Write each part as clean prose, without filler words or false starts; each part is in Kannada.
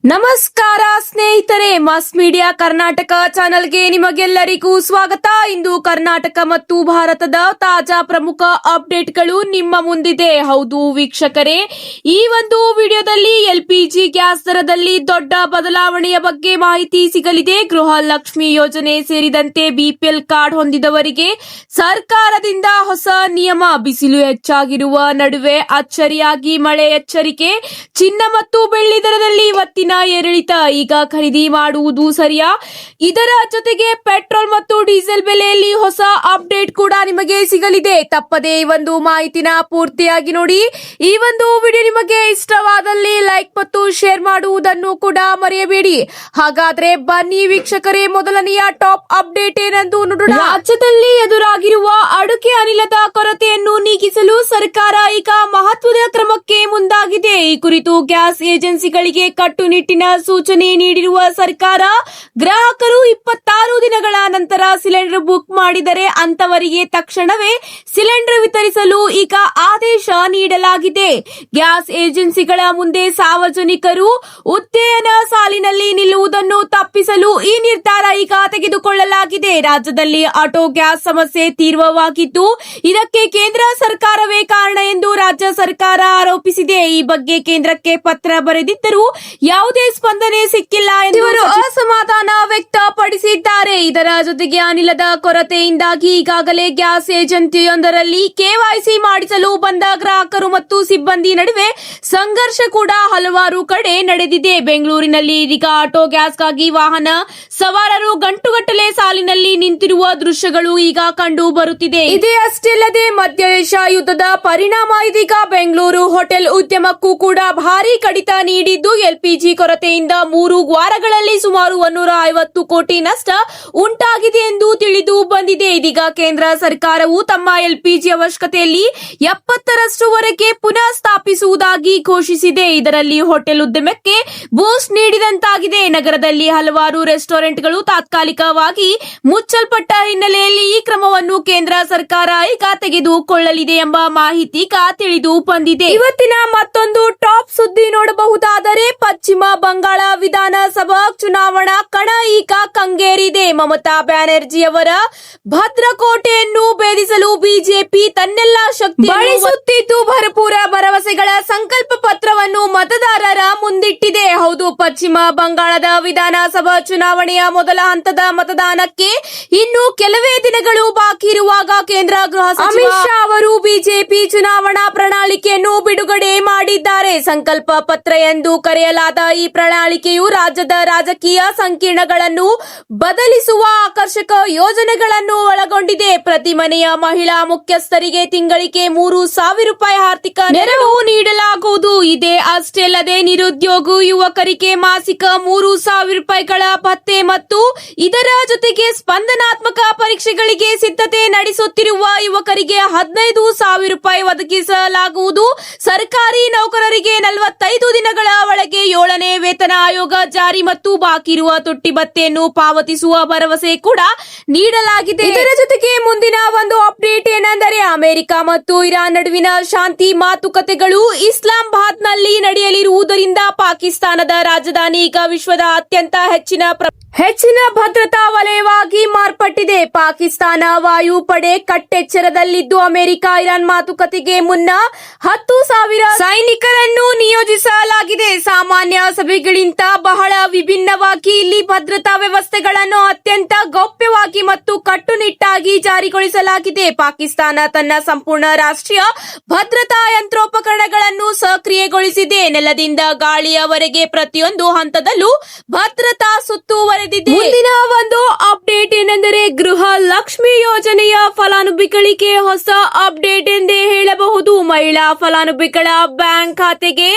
ನಮಸ್ಕಾರ ಸ್ನೇಹಿತರೆ, ಮಾಸ್ ಮೀಡಿಯಾ ಕರ್ನಾಟಕ ಚಾನೆಲ್ಗೆ ನಿಮಗೆಲ್ಲರಿಗೂ ಸ್ವಾಗತ. ಇಂದು ಕರ್ನಾಟಕ ಮತ್ತು ಭಾರತದ ತಾಜಾ ಪ್ರಮುಖ ಅಪ್ಡೇಟ್ಗಳು ನಿಮ್ಮ ಮುಂದಿದೆ. ಹೌದು ವೀಕ್ಷಕರೇ, ಈ ಒಂದು ವಿಡಿಯೋದಲ್ಲಿ ಎಲ್ಪಿಜಿ ಗ್ಯಾಸ್ ದರದಲ್ಲಿ ದೊಡ್ಡ ಬದಲಾವಣೆಯ ಬಗ್ಗೆ ಮಾಹಿತಿ ಸಿಗಲಿದೆ. ಗೃಹಲಕ್ಷ್ಮಿ ಯೋಜನೆ ಸೇರಿದಂತೆ ಬಿಪಿಎಲ್ ಕಾರ್ಡ್ ಹೊಂದಿದವರಿಗೆ ಸರ್ಕಾರದಿಂದ ಹೊಸ ನಿಯಮ. ಬಿಸಿಲು ಹೆಚ್ಚಾಗಿರುವ ನಡುವೆ ಅಚ್ಚರಿಯಾಗಿ ಮಳೆ ಎಚ್ಚರಿಕೆ. ಚಿನ್ನ ಮತ್ತು ಬೆಳ್ಳಿ ದರದಲ್ಲಿ ಇವತ್ತಿನ ಏರಿಳಿತ. ಈಗ ಖರೀದಿ ಮಾಡುವುದು ಸರಿಯಾ? ಇದರ ಜೊತೆಗೆ ಪೆಟ್ರೋಲ್ ಮತ್ತು ಡೀಸೆಲ್ ಬೆಲೆಯಲ್ಲಿ ಹೊಸ ಅಪ್ಡೇಟ್ ಕೂಡ ನಿಮಗೆ ಸಿಗಲಿದೆ. ತಪ್ಪದೆ ಈ ಒಂದು ಮಾಹಿತಿನ ಪೂರ್ತಿಯಾಗಿ ನೋಡಿ. ಈ ಒಂದು ವಿಡಿಯೋ ನಿಮಗೆ ಇಷ್ಟವಾದಲ್ಲಿ ಲೈಕ್ ಮತ್ತು ಶೇರ್ ಮಾಡುವುದನ್ನು ಕೂಡ ಮರೆಯಬೇಡಿ. ಹಾಗಾದ್ರೆ ಬನ್ನಿ ವೀಕ್ಷಕರೇ, ಮೊದಲನೆಯ ಟಾಪ್ ಅಪ್ಡೇಟ್ ಏನೆಂದು ನೋಡೋಣ. ರಾಜ್ಯದಲ್ಲಿ ಎದುರಾಗಿರುವ ಅಡುಗೆ ಅನಿಲದ ಕೊರತೆಯನ್ನು ನೀಗಿಸಲು ಸರ್ಕಾರ ಈಗ ಮಹತ್ವದ ಕ್ರಮಕ್ಕೆ ಮುಂದಾಗಿದೆ. ಈ ಕುರಿತು ಗ್ಯಾಸ್ ಏಜೆನ್ಸಿಗಳಿಗೆ ಕಟ್ಟುನಿಟ್ಟಿನ ಸೂಚನೆ ನೀಡಿರುವ ಸರ್ಕಾರ, ಗ್ರಾಹಕರು 26 ದಿನಗಳ ನಂತರ ಸಿಲಿಂಡರ್ ಬುಕ್ ಮಾಡಿದರೆ ಅಂತವರಿಗೆ ತಕ್ಷಣವೇ ಸಿಲಿಂಡರ್ ವಿತರಿಸಲು ಈಗ ಆದೇಶ ನೀಡಲಾಗಿದೆ. ಗ್ಯಾಸ್ ಏಜೆನ್ಸಿಗಳ ಮುಂದೆ ಸಾರ್ವಜನಿಕರು ಉದ್ಯನ ಸಾಲಿನಲ್ಲಿ ನಿಲ್ಲುವುದನ್ನು ತಪ್ಪಿಸಲು ಈ ನಿರ್ಧಾರ ಈಗ ತೆಗೆದುಕೊಳ್ಳಲಾಗಿದೆ. ರಾಜ್ಯದಲ್ಲಿ ಆಟೋ ಗ್ಯಾಸ್ ಸಮಸ್ಯೆ ತೀವ್ರವಾಗಿದ್ದು, ಇದಕ್ಕೆ ಕೇಂದ್ರ ಸರ್ಕಾರವೇ ಕಾರಣ ಎಂದು ರಾಜ್ಯ ಸರ್ಕಾರ ಆರೋಪಿಸಿದೆ. ಈ ಬಗ್ಗೆ ಕೇಂದ್ರಕ್ಕೆ ಪತ್ರ ಬರೆದಿದ್ದರೂ ಯಾವುದೇ ಸ್ಪಂದನೆ ಸಿಕ್ಕಿಲ್ಲ ಎಂದು ಇವರು ಅಸಮಾಧಾನ ವ್ಯಕ್ತಪಡಿಸಿದ್ದಾರೆ. ಇದರ ಜೊತೆಗೆ ಅನಿಲದ ಕೊರತೆಯಿಂದಾಗಿ ಈಗಾಗಲೇ ಗ್ಯಾಸ್ ಏಜೆನ್ಸಿಯೊಂದರಲ್ಲಿ ಕೆವೈಸಿ ಮಾಡಿಸಲು ಬಂದ ಗ್ರಾಹಕರು ಮತ್ತು ಸಿಬ್ಬಂದಿ ನಡುವೆ ಸಂಘರ್ಷ ಕೂಡ ಹಲವಾರು ಕಡೆ ನಡೆದಿದೆ. ಬೆಂಗಳೂರಿನಲ್ಲಿ ಇದೀಗ ಆಟೋ ಗ್ಯಾಸ್ಗಾಗಿ ವಾಹನ ಸವಾರರು ಗಂಟುಗಟ್ಟಲೆ ಸಾಲಿನಲ್ಲಿ ನಿಂತಿರುವ ದೃಶ್ಯಗಳು ಈಗ ಕಂಡು ಬರುತ್ತಿದೆ. ಇದೇ ಅಷ್ಟೇ ಅಲ್ಲದೆ ಮಧ್ಯದೇಶ ಯುದ್ಧದ ಪರಿಣಾಮ ಇದೀಗ ಬೆಂಗಳೂರು ಹೋಟೆಲ್ ಉದ್ಯಮಕ್ಕೂ ಕೂಡ ಭಾರಿ ಕಡಿತ ನೀಡಿದ್ದು, ಎಲ್ಪಿಜಿ ಕೊರತೆಯಿಂದ 3 ವಾರಗಳಲ್ಲಿ ಸುಮಾರು 150 ಕೋಟಿ ನಷ್ಟ ಉಂಟಾಗಿದೆ ಎಂದು ತಿಳಿದು ಬಂದಿದೆ. ಇದೀಗ ಕೇಂದ್ರ ಸರ್ಕಾರವು ತಮ್ಮ ಎಲ್ಪಿಜಿ ಅವಶ್ಯಕತೆಯಲ್ಲಿ 70ರಷ್ಟುವರೆಗೆ ಪುನಃ ಸ್ಥಾಪಿಸುವುದಾಗಿ ಘೋಷಿಸಿದೆ. ಇದರಲ್ಲಿ ಹೋಟೆಲ್ ಉದ್ಯಮಕ್ಕೆ ಬೂಸ್ಟ್ ನೀಡಿದಂತಾಗಿದೆ. ನಗರದಲ್ಲಿ ಹಲವಾರು ರೆಸ್ಟೋರೆಂಟ್ಗಳು ತಾತ್ಕಾಲಿಕವಾಗಿ ಮುಚ್ಚಲ್ಪಟ್ಟ ಹಿನ್ನೆಲೆಯಲ್ಲಿ ಈ ಕ್ರಮವನ್ನು ಕೇಂದ್ರ ಸರ್ಕಾರ ಈಗ ತೆಗೆದುಕೊಳ್ಳಲಿದೆ ಎಂಬ ಮಾಹಿತಿ ತಿಳಿದು ಬಂದಿದೆ. ಇವತ್ತಿನ ಮತ್ತೊಂದು ಟಾಪ್ ಸುದ್ದಿ ನೋಡಬಹುದಾದರೆ, ಪಶ್ಚಿಮ ಬಂಗಾಳ ವಿಧಾನಸಭಾ ಚುನಾವಣಾ ಕಣ ಈಗ ಕಂಗೇರಿದೆ. ಮಮತಾ ಬ್ಯಾನರ್ಜಿ ಅವರ ಭದ್ರಕೋಟೆಯನ್ನು ಭೇದಿಸಲು ಬಿಜೆಪಿ ತನ್ನೆಲ್ಲ ಶಕ್ತಿ ಬಳಸುತ್ತಿದ್ದು, ಭರಪೂರ ಭರವಸೆಗಳ ಸಂಕಲ್ಪ ಪತ್ರವನ್ನು ಮತದಾರರ ಮುಂದಿಟ್ಟಿದೆ. ಹೌದು, ಪಶ್ಚಿಮ ಬಂಗಾಳದ ವಿಧಾನಸಭಾ ಚುನಾವಣೆಯ ಮೊದಲ ಹಂತದ ಮತದಾನಕ್ಕೆ ಇನ್ನು ಕೆಲವೇ ದಿನಗಳು ಬಾಕಿ ಇರುವಾಗ ಕೇಂದ್ರ ಗೃಹ ಸಚಿವ ಅಮಿತ್ ಶಾ ಅವರು ಬಿಜೆಪಿ ಚುನಾವಣಾ ಪ್ರಣಾಳಿಕೆಯನ್ನು ಬಿಡುಗಡೆ ಮಾಡಿದ್ದಾರೆ. ಸಂಕಲ್ಪ ಪತ್ರ ಎಂದು ಕರೆಯಲಾದ ಈ ಪ್ರಣಾಳಿಕೆಯು ರಾಜ್ಯದ ರಾಜಕೀಯ ಸಂಕೀರ್ಣಗಳನ್ನು ಬದಲಿಸುವ ಆಕರ್ಷಕ ಯೋಜನೆಗಳನ್ನು ಒಳಗೊಂಡಿದೆ. ಪ್ರತಿ ಮನೆಯ ಮಹಿಳಾ ಮುಖ್ಯಸ್ಥರಿಗೆ ತಿಂಗಳಿಗೆ 3,000 ರೂಪಾಯಿ ಆರ್ಥಿಕ ನೆರವು ನೀಡಲಾಗುವುದು. ಇದೇ ಅಷ್ಟೇ ಅಲ್ಲದೆ ನಿರುದ್ಯೋಗ ಯುವಕರಿಗೆ ಮಾಸಿಕ 3,000 ರೂಪಾಯಿಗಳ ಭತ್ಯೆ ಮತ್ತು ಇದರ ಜೊತೆಗೆ ಸ್ಪಂದನಾತ್ಮಕ ಪರೀಕ್ಷೆಗಳಿಗೆ ಸಿದ್ಧತೆ ನಡೆಸುತ್ತಿರುವ ಯುವಕರಿಗೆ 15,000 ರೂಪಾಯಿ ಒದಗಿಸಲಾಗುವುದು. ಸರ್ಕಾರಿ ನೌಕರರಿಗೆ 45 ದಿನಗಳ ಒಳಗೆ 7ನೇ ವೇತನ ಆಯೋಗ ಜಾರಿ ಮತ್ತು ಬಾಕಿ ಇರುವ ತುಟ್ಟಿ ಭತ್ಯೆಯನ್ನು ಪಾವತಿಸುವ ಭರವಸೆ ಕೂಡ ನೀಡಲಾಗಿದೆ. ಇದರ ಜೊತೆಗೆ ಮುಂದಿನ ಒಂದು ಅಪ್ಡೇಟ್ ಏನೆಂದರೆ, ಅಮೆರಿಕ ಮತ್ತು ಇರಾನ್ ನಡುವಿನ ಶಾಂತಿ ಮಾತುಕತೆಗಳು ಇಸ್ಲಾಮಾಬಾದ್ನಲ್ಲಿ ನಡೆಯಲಿರುವುದರಿಂದ ಪಾಕಿಸ್ತಾನದ ರಾಜಧಾನಿ ಈಗ ವಿಶ್ವದ ಅತ್ಯಂತ ಹೆಚ್ಚಿನ ಭದ್ರತಾ ವಲಯವಾಗಿ ಮಾರ್ಪಟ್ಟಿದೆ. ಪಾಕಿಸ್ತಾನ ವಾಯುಪಡೆ ಕಟ್ಟೆಚ್ಚರದಲ್ಲಿದ್ದು, ಅಮೆರಿಕ ಇರಾನ್ ಮಾತುಕತೆಗೆ ಮುನ್ನ 10,000 ಸೈನಿಕರನ್ನು ನಿಯೋಜಿಸಲಾಗಿದೆ. ಸಾಮಾನ್ಯ ಸಭೆಗಳಿಗಿಂತ ಬಹಳ ವಿಭಿನ್ನವಾಗಿ ಇಲ್ಲಿ ಭದ್ರತಾ ವ್ಯವಸ್ಥೆಗಳನ್ನು ಅತ್ಯಂತ ಗೌಪ್ಯವಾಗಿ ಮತ್ತು ಕಟ್ಟುನಿಟ್ಟಾಗಿ ಜಾರಿಗೊಳಿಸಲಾಗಿದೆ. ಪಾಕಿಸ್ತಾನ ತನ್ನ ಸಂಪೂರ್ಣ ರಾಷ್ಟ್ರೀಯ ಭದ್ರತಾ ಯಂತ್ರೋಪಕರಣಗಳನ್ನು ಸಕ್ರಿಯಗೊಳಿಸಿದೆ. ನೆಲದಿಂದ ಗಾಳಿಯವರೆಗೆ ಪ್ರತಿಯೊಂದು ಹಂತದಲ್ಲೂ ಭದ್ರತಾ ಸುತ್ತುವರೆದಿದೆ. ಮುಂದಿನ ಒಂದು ಅಪ್ಡೇಟ್ ಏನೆಂದರೆ, ಗೃಹ ಲಕ್ಷ್ಮಿ ಯೋಜನೆಯ ಫಲಾನುಭವಿಗಳಿಗೆ ಹೊಸ ಅಪ್ಡೇಟ್ ಎಂದೇ ಹೇಳಬಹುದು. ಮಹಿಳಾ ಫಲಾನುಭವಿಗಳ ಬ್ಯಾಂಕ್ ಖಾತೆಗೆ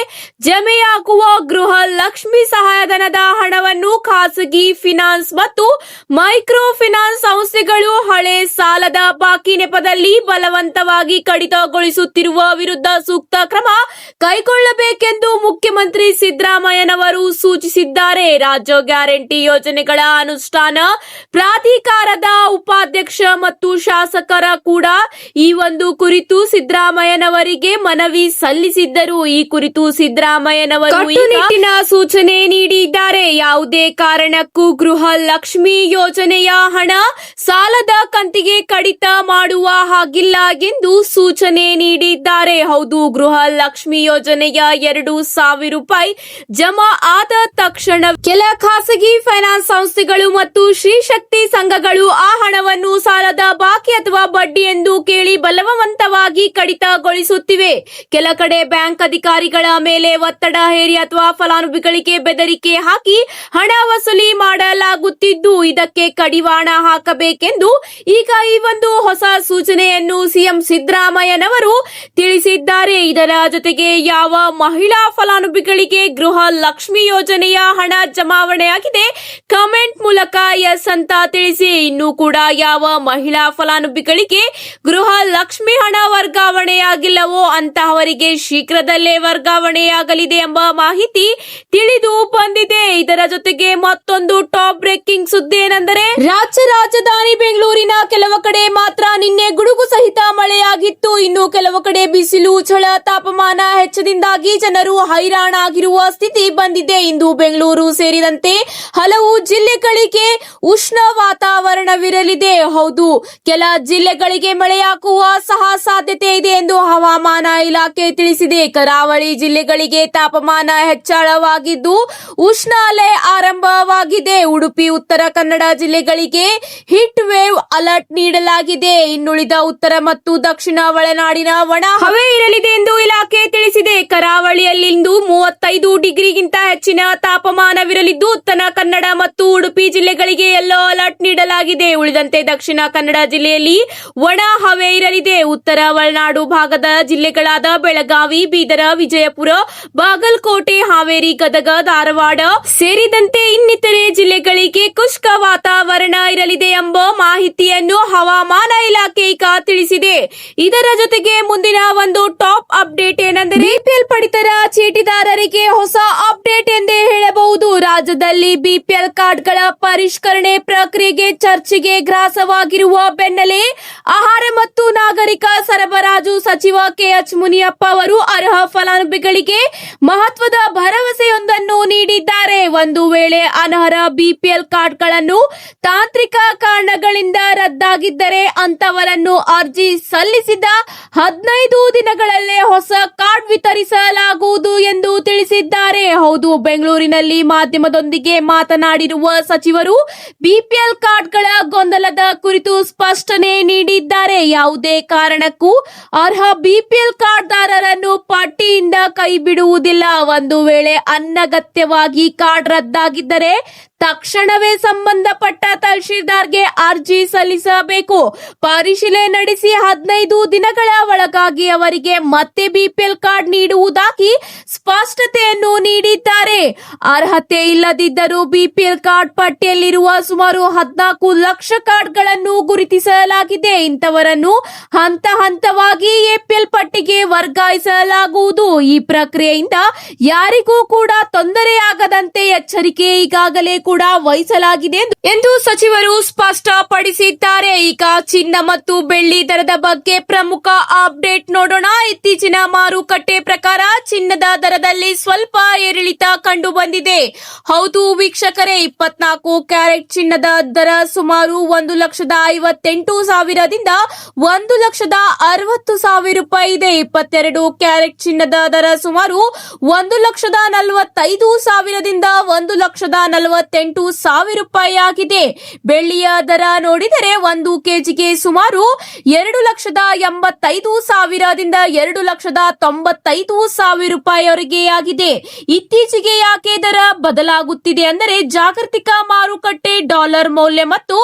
ಜಮೆಯಾಗುವ ಗೃಹ ಲಕ್ಷ್ಮಿ ಸಹಾಯಧನದ ಹಣವನ್ನು ಖಾಸಗಿ ಫಿನಾನ್ಸ್ ಮತ್ತು ಮೈಕ್ರೋ ಫಿನಾನ್ಸ್ ಸಂಸ್ಥೆಗಳು ಹಳೆ ಸಾಲದ ಬಾಕಿ ನೆಪದಲ್ಲಿ ಬಲವಂತವಾಗಿ ಕಡಿತಗೊಳಿಸುತ್ತಿರುವ ವಿರುದ್ಧ ಸೂಕ್ತ ಕ್ರಮ ಕೈಗೊಳ್ಳಬೇಕೆಂದು ಮುಖ್ಯಮಂತ್ರಿ ಸಿದ್ದರಾಮಯ್ಯನವರು ಸೂಚಿಸಿದ್ದಾರೆ. ರಾಜ್ಯ ಗ್ಯಾರಂಟಿ ಯೋಜನೆ ಯೋಜನೆಗಳ ಅನುಷ್ಠಾನ ಪ್ರಾಧಿಕಾರದ ಉಪಾಧ್ಯಕ್ಷ ಮತ್ತು ಶಾಸಕರ ಕೂಡ ಈ ಒಂದು ಕುರಿತು ಸಿದ್ದರಾಮಯ್ಯನವರಿಗೆ ಮನವಿ ಸಲ್ಲಿಸಿದ್ದರು. ಈ ಕುರಿತು ಸಿದ್ದರಾಮಯ್ಯನವರು ಕಟ್ಟುನಿಟ್ಟಿನ ಸೂಚನೆ ನೀಡಿದ್ದಾರೆ. ಯಾವುದೇ ಕಾರಣಕ್ಕೂ ಗೃಹ ಲಕ್ಷ್ಮಿ ಯೋಜನೆಯ ಹಣ ಸಾಲದ ಕಂತಿಗೆ ಕಡಿತ ಮಾಡುವ ಹಾಗಿಲ್ಲ ಎಂದು ಸೂಚನೆ ನೀಡಿದ್ದಾರೆ. ಹೌದು, ಗೃಹ ಲಕ್ಷ್ಮಿ ಯೋಜನೆಯ 2,000 ರೂಪಾಯಿ ಜಮಾ ಆದ ತಕ್ಷಣ ಕೆಲ ಖಾಸಗಿ ಫೈನಾನ್ಸ್ ಸಂಸ್ಥೆಗಳು ಮತ್ತು ಶ್ರೀ ಶಕ್ತಿ ಸಂಘಗಳು ಆ ಹಣವನ್ನು ಸಾಲದ ಬಾಕಿ ಅಥವಾ ಬಡ್ಡಿ ಎಂದು ಕೇಳಿ ಬಲವಂತವಾಗಿ ಕಡಿತಗೊಳಿಸುತ್ತಿವೆ. ಕೆಲ ಕಡೆ ಬ್ಯಾಂಕ್ ಅಧಿಕಾರಿಗಳ ಮೇಲೆ ಒತ್ತಡ ಹೇರಿ ಅಥವಾ ಫಲಾನುಭವಿಗಳಿಗೆ ಬೆದರಿಕೆ ಹಾಕಿ ಹಣ ವಸೂಲಿ ಮಾಡಲಾಗುತ್ತಿದ್ದು, ಇದಕ್ಕೆ ಕಡಿವಾಣ ಹಾಕಬೇಕೆಂದು ಈಗ ಈ ಒಂದು ಹೊಸ ಸೂಚನೆಯನ್ನು ಸಿಎಂ ಸಿದ್ದರಾಮಯ್ಯನವರು ತಿಳಿಸಿದ್ದಾರೆ. ಇದರ ಜೊತೆಗೆ ಯಾವ ಮಹಿಳಾ ಫಲಾನುಭವಿಗಳಿಗೆ ಗೃಹ ಲಕ್ಷ್ಮಿ ಯೋಜನೆಯ ಹಣ ಜಮಾವಣೆಯಾಗಿದೆ ಕಮೆಂಟ್ ಮೂಲಕ ಎಸ್ ಅಂತ ತಿಳಿಸಿ. ಇನ್ನು ಕೂಡ ಯಾವ ಮಹಿಳಾ ಫಲಾನುಭವಿಗಳಿಗೆ ಗೃಹ ಲಕ್ಷ್ಮಿ ಹಣ ವರ್ಗಾವಣೆಯಾಗಿಲ್ಲವೋ ಅಂತಹವರಿಗೆ ಶೀಘ್ರದಲ್ಲೇ ವರ್ಗಾವಣೆಯಾಗಲಿದೆ ಎಂಬ ಮಾಹಿತಿ ತಿಳಿದು ಬಂದಿದೆ. ಇದರ ಜೊತೆಗೆ ಮತ್ತೊಂದು ಟಾಪ್ ಬ್ರೇಕಿಂಗ್ ಸುದ್ದಿ ಏನೆಂದರೆ, ರಾಜ್ಯ ರಾಜಧಾನಿ ಬೆಂಗಳೂರಿನ ಕೆಲವು ಕಡೆ ಮಾತ್ರ ನಿನ್ನೆ ಗುಡುಗು ಸಹಿತ ಮಳೆಯಾಗಿತ್ತು. ಇನ್ನು ಕೆಲವು ಕಡೆ ಬಿಸಿಲು, ಝಳ, ತಾಪಮಾನ ಹೆಚ್ಚದಿಂದಾಗಿ ಜನರು ಹೈರಾಣಾಗಿರುವ ಸ್ಥಿತಿ ಬಂದಿದೆ. ಇಂದು ಬೆಂಗಳೂರು ಸೇರಿದಂತೆ ಹಲವು ಜಿಲ್ಲೆಗಳಿಗೆ ಉಷ್ಣ ವಾತಾವರಣವಿರಲಿದೆ. ಹೌದು, ಕೆಲ ಜಿಲ್ಲೆಗಳಿಗೆ ಮಳೆಯಾಗುವ ಸಹ ಸಾಧ್ಯತೆ ಇದೆ ಎಂದು ಹವಾಮಾನ ಇಲಾಖೆ ತಿಳಿಸಿದೆ. ಕರಾವಳಿ ಜಿಲ್ಲೆಗಳಿಗೆ ತಾಪಮಾನ ಹೆಚ್ಚಳವಾಗಿದ್ದು ಉಷ್ಣ ಅಲೆ ಆರಂಭವಾಗಿದೆ. ಉಡುಪಿ, ಉತ್ತರ ಕನ್ನಡ ಜಿಲ್ಲೆಗಳಿಗೆ ಹೀಟ್ ವೇವ್ ಅಲರ್ಟ್ ನೀಡಲಾಗಿದೆ. ಇನ್ನುಳಿದ ಉತ್ತರ ಮತ್ತು ದಕ್ಷಿಣ ಒಳನಾಡಿನ ಒಣ ಹವೆ ಇರಲಿದೆ ಎಂದು ಇಲಾಖೆ ತಿಳಿಸಿದೆ. ಕರಾವಳಿಯಲ್ಲಿಂದು 35 ಡಿಗ್ರಿಗಿಂತ ಹೆಚ್ಚಿನ ತಾಪಮಾನವಿರಲಿದ್ದು ಉತ್ತರ ಕನ್ನಡ ಮತ್ತು ಉಡುಪಿ ಜಿಲ್ಲೆಗಳಿಗೆ ಯೆಲ್ಲೋ ಅಲರ್ಟ್ ನೀಡಲಾಗಿದೆ. ಉಳಿದಂತೆ ದಕ್ಷಿಣ ಕನ್ನಡ ಜಿಲ್ಲೆಯಲ್ಲಿ ಒಣ ಹವೆ ಇರಲಿದೆ. ಉತ್ತರ ಒಳನಾಡು ಭಾಗದ ಜಿಲ್ಲೆಗಳಾದ ಬೆಳಗಾವಿ, ಬೀದರ, ವಿಜಯಪುರ, ಬಾಗಲಕೋಟೆ, ಹಾವೇರಿ, ಗದಗ, ಧಾರವಾಡ ಸೇರಿದಂತೆ ಇನ್ನಿತರೆ ಜಿಲ್ಲೆಗಳಿಗೆ ಶುಷ್ಕ ವಾತಾವರಣ ಇರಲಿದೆ ಎಂಬ ಮಾಹಿತಿಯನ್ನು ಹವಾಮಾನ ಇಲಾಖೆ ಈಗ ತಿಳಿಸಿದೆ. ಇದರ ಜೊತೆಗೆ ಮುಂದಿನ ಒಂದು ಟಾಪ್ ಅಪ್ಡೇಟ್ ಏನೆಂದರೆ, ಬಿಪಿಎಲ್ ಪಡಿತರ ಚೀಟಿದಾರರಿಗೆ ಹೊಸ ಅಪ್ಡೇಟ್ ಎಂದೇ ಹೇಳಬಹುದು. ರಾಜ್ಯದಲ್ಲಿ ಬಿಪಿಎಲ್ ಕಾರ್ಡ್ಗಳ ಪರಿಷ್ಕರಣೆ ಪ್ರಕ್ರಿಯೆಗೆ ಚರ್ಚೆಗೆ ಗ್ರಾಸವಾಗಿರುವ ಬೆನ್ನಲ್ಲೇ ಆಹಾರ ಮತ್ತು ನಾಗರಿಕ ಸರಬರಾಜು ಸಚಿವ ಕೆಎಚ್ ಮುನಿಯಪ್ಪ ಅವರು ಅರ್ಹ ಫಲಾನುಭವಿಗಳಿಗೆ ಮಹತ್ವದ ಭರವಸೆಯೊಂದನ್ನು ನೀಡಿದ್ದಾರೆ. ಒಂದು ವೇಳೆ ಅನರ್ಹ ಬಿಪಿಎಲ್ ಕಾರ್ಡ್ಗಳನ್ನು ತಾಂತ್ರಿಕ ಕಾರಣಗಳಿಂದ ರದ್ದಾಗಿದ್ದರೆ ಅಂತವರನ್ನು ಅರ್ಜಿ ಸಲ್ಲಿಸಿದ 15 ದಿನಗಳಲ್ಲೇ ಹೊಸ ಕಾರ್ಡ್ ವಿತರಿಸಲಾಗುವುದು ಎಂದು ತಿಳಿಸಿದ್ದಾರೆ. ಹೌದು, ಬೆಂಗಳೂರಿನಲ್ಲಿ ಮಾಧ್ಯಮದೊಂದಿಗೆ ಮಾತನಾಡಿರುವ ಸಚಿವರು ಬಿಪಿಎಲ್ ಕಾರ್ಡ್ಗಳ ಗೊಂದಲದ ಕುರಿತು ಸ್ಪಷ್ಟನೆ ನೀಡಿದ್ದಾರೆ. ಯಾವುದೇ ಕಾರಣಕ್ಕೂ ಅರ್ಹ ಬಿಪಿಎಲ್ ಕಾರ್ಡ್ದಾರರನ್ನು ಪಟ್ಟಿಯಿಂದ ಕೈಬಿಡುವುದಿಲ್ಲ. ಒಂದು ವೇಳೆ ಅನಗತ್ಯವಾಗಿ ಕಾರ್ಡ್ ರದ್ದಾಗಿದ್ದರೆ ತಕ್ಷಣವೇ ಸಂಬಂಧಪಟ್ಟ ತಹಶೀಲ್ದಾರ್ಗೆ ಅರ್ಜಿ ಸಲ್ಲಿಸಬೇಕು. ಪರಿಶೀಲನೆ ನಡೆಸಿ 15 ದಿನಗಳ ಒಳಗಾಗಿ ಅವರಿಗೆ ಮತ್ತೆ ಬಿಪಿಎಲ್ ಕಾರ್ಡ್ ನೀಡುವುದಾಗಿ ಸ್ಪಷ್ಟತೆಯನ್ನು ನೀಡಿದ್ದಾರೆ. ಅರ್ಹತೆ ಇಲ್ಲದಿದ್ದರೂ ಬಿಪಿಎಲ್ ಕಾರ್ಡ್ ಪಟ್ಟಿಯಲ್ಲಿರುವ ಸುಮಾರು 14 ಲಕ್ಷ ಕಾರ್ಡ್ಗಳನ್ನು ಗುರುತಿಸಲಾಗಿದೆ. ಇಂಥವರನ್ನು ಹಂತ ಹಂತವಾಗಿ ಎಪಿಎಲ್ ಪಟ್ಟಿಗೆ ವರ್ಗಾಯಿಸಲಾಗುವುದು. ಈ ಪ್ರಕ್ರಿಯೆಯಿಂದ ಯಾರಿಗೂ ಕೂಡ ತೊಂದರೆಯಾಗದಂತೆ ಎಚ್ಚರಿಕೆ ಈಗಾಗಲೇ ಕೂಡ ವಹಿಸಲಾಗಿದೆ ಎಂದು ಸಚಿವರು ಸ್ಪಷ್ಟಪಡಿಸಿದ್ದಾರೆ. ಈಗ ಚಿನ್ನ ಮತ್ತು ಬೆಳ್ಳಿ ದರದ ಬಗ್ಗೆ ಪ್ರಮುಖ ಅಪ್ಡೇಟ್ ನೋಡೋಣ. ಇತ್ತೀಚಿನ ಮಾರುಕಟ್ಟೆ ಪ್ರಕಾರ ಚಿನ್ನದ ದರದಲ್ಲಿ ಸ್ವಲ್ಪ ಏರಿಳಿತ ಕಂಡು ಬಂದಿದೆ. ಹೌದು ವೀಕ್ಷಕರೇ, 24 ಕ್ಯಾರೆಟ್ ಚಿನ್ನದ ದರ ಸುಮಾರು 1,58,000 ದಿಂದ 1,60,000 ರೂಪಾಯಿ ಇದೆ. 22 ಕ್ಯಾರೆಟ್ ಚಿನ್ನದ ದರ ಸುಮಾರು 1,45,000 ದಿಂದ 1,48,000 ರೂಪಾಯಿ ಆಗಿದೆ. ಬೆಳ್ಳಿಯ ದರ ನೋಡಿದರೆ 1 ಕೆಜಿಗೆ ಸುಮಾರು 2,85,000 ದಿಂದ 2,95,000 ರೂಪಾಯಿವರೆಗೆ ಆಗಿದೆ. ಇತ್ತೀಚೆಗೆ ಯಾಕೆ ದರ ಬದಲಾಗುತ್ತಿದೆ ಅಂದರೆ ಜಾಗತಿಕ ಮಾರುಕಟ್ಟೆ, ಡಾಲರ್ ಮೌಲ್ಯ ಮತ್ತು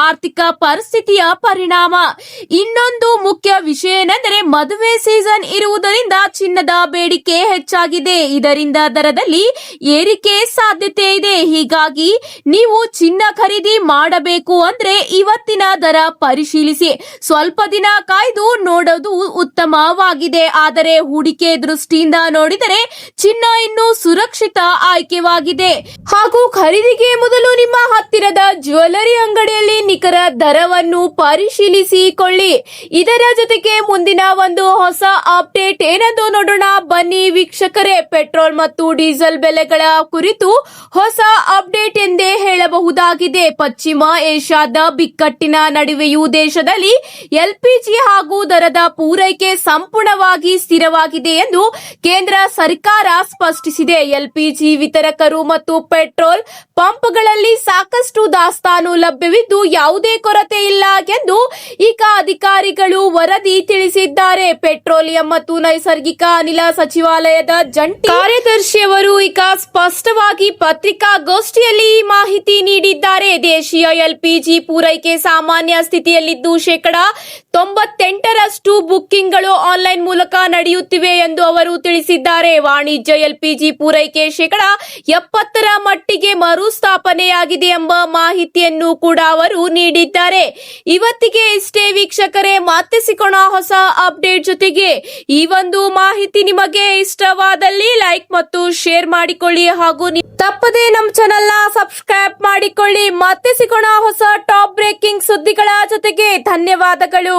ಆರ್ಥಿಕ ಪರಿಸ್ಥಿತಿಯ ಪರಿಣಾಮ. ಇನ್ನೊಂದು ಮುಖ್ಯ ವಿಷಯ ಏನೆಂದರೆ ಮದುವೆ ಸೀಸನ್ ಇರುವುದರಿಂದ ಚಿನ್ನದ ಬೇಡಿಕೆ ಹೆಚ್ಚಾಗಿದೆ. ಇದರಿಂದ ದರದಲ್ಲಿ ಏರಿಕೆ ಸಾಧ್ಯತೆ ಇದೆ. ಹೀಗಾಗಿ ನೀವು ಚಿನ್ನ ಖರೀದಿ ಮಾಡಬೇಕು ಅಂದ್ರೆ ಇವತ್ತಿನ ದರ ಪರಿಶೀಲಿಸಿ. ಸ್ವಲ್ಪ ದಿನ ಕಾಯ್ದು ನೋಡೋದು ಉತ್ತಮವಾಗಿದೆ. ಆದರೆ ಹೂಡಿಕೆ ದೃಷ್ಟಿಯಿಂದ ನೋಡಿದರೆ ಚಿನ್ನ ಇನ್ನೂ ಸುರಕ್ಷಿತ ಆಯ್ಕೆವಾಗಿದೆ. ಹಾಗೂ ಖರೀದಿಗೆ ಮೊದಲು ನಿಮ್ಮ ಹತ್ತಿರದ ಜ್ಯುವೆಲರಿ ಅಂಗಡಿಯಲ್ಲಿ ನಿಖರ ದರವನ್ನು ಪರಿಶೀಲಿಸಿಕೊಳ್ಳಿ. ಇದರ ಜೊತೆಗೆ ಮುಂದಿನ ಒಂದು ಹೊಸ ಅಪ್ಡೇಟ್ ಏನೆಂದು ನೋಡೋಣ ಬನ್ನಿ ವೀಕ್ಷಕರೇ. ಪೆಟ್ರೋಲ್ ಮತ್ತು ಡೀಸೆಲ್ ಬೆಲೆಗಳ ಕುರಿತು ಹೊಸ ಅಪ್ಡೇಟ್ ಎಂದೇ ಹೇಳಬಹುದಾಗಿದೆ. ಪಶ್ಚಿಮ ಏಷ್ಯಾದ ಬಿಕ್ಕಟ್ಟಿನ ನಡುವೆಯೂ ದೇಶದಲ್ಲಿ ಎಲ್ಪಿಜಿ ಹಾಗೂ ದರದ ಪೂರೈಕೆ ಸಂಪೂರ್ಣವಾಗಿ ಸ್ಥಿರವಾಗಿದೆ ಎಂದು ಕೇಂದ್ರ ಸರ್ಕಾರ ಸ್ಪಷ್ಟಿಸಿದೆ. ಎಲ್ಪಿಜಿ ವಿತರಕರು ಮತ್ತು ಪೆಟ್ರೋಲ್ ಪಂಪ್ಗಳಲ್ಲಿ ಸಾಕಷ್ಟು ದಾಸ್ತಾನು ಲಭ್ಯವಿದ್ದು ಯಾವುದೇ ಕೊರತೆ ಇಲ್ಲ ಎಂದು ಈಗ ಅಧಿಕಾರಿಗಳು ವರದಿ ತಿಳಿಸಿದ್ದಾರೆ. ಪೆಟ್ರೋಲಿಯಂ ಮತ್ತು ನೈಸರ್ಗಿಕ ಅನಿಲ ಸಚಿವಾಲಯದ ಜಂಟಿ ಕಾರ್ಯದರ್ಶಿಯವರು ಈಗ ಸ್ಪಷ್ಟವಾಗಿ ಪತ್ರಿಕಾಗೋಷ್ಠಿಯಲ್ಲಿ ಈ ಮಾಹಿತಿ ನೀಡಿದ್ದಾರೆ. ದೇಶೀಯ ಎಲ್ಪಿಜಿ ಪೂರೈಕೆ ಸಾಮಾನ್ಯ ಸ್ಥಿತಿಯಲ್ಲಿದ್ದು 98% ಬುಕ್ಕಿಂಗ್ಗಳು ಆನ್ಲೈನ್ ಮೂಲಕ ನಡೆಯುತ್ತಿವೆ ಎಂದು ಅವರು ತಿಳಿಸಿದ್ದಾರೆ. ವಾಣಿಜ್ಯ ಎಲ್ಪಿಜಿ ಪೂರೈಕೆ 70% ಮಟ್ಟಿಗೆ ಮರುಸ್ಥಾಪನೆಯಾಗಿದೆ ಎಂಬ ಮಾಹಿತಿಯನ್ನು ಕೂಡ ಅವರು ನೀಡಿದ್ದಾರೆ. ಇವತ್ತಿಗೆ ಇಷ್ಟೇ ವೀಕ್ಷಕರೇ, ಮತ್ತೆ ಸಿಗೋಣ ಹೊಸ ಅಪ್ಡೇಟ್ ಜೊತೆಗೆ. ಈ ಒಂದು ಮಾಹಿತಿ ನಿಮಗೆ ಇಷ್ಟವಾದಲ್ಲಿ ಲೈಕ್ ಮತ್ತು ಶೇರ್ ಮಾಡಿಕೊಳ್ಳಿ ಹಾಗೂ ತಪ್ಪದೇ ನಮ್ಮ ಚಾನೆಲ್ ನ ಸಬ್ಸ್ಕ್ರೈಬ್ ಮಾಡಿಕೊಳ್ಳಿ. ಮತ್ತೆ ಸಿಗೋಣ ಹೊಸ ಟಾಪ್ ಬ್ರೇಕಿಂಗ್ ಸುದ್ದಿಗಳ ಜೊತೆಗೆ. ಧನ್ಯವಾದಗಳು.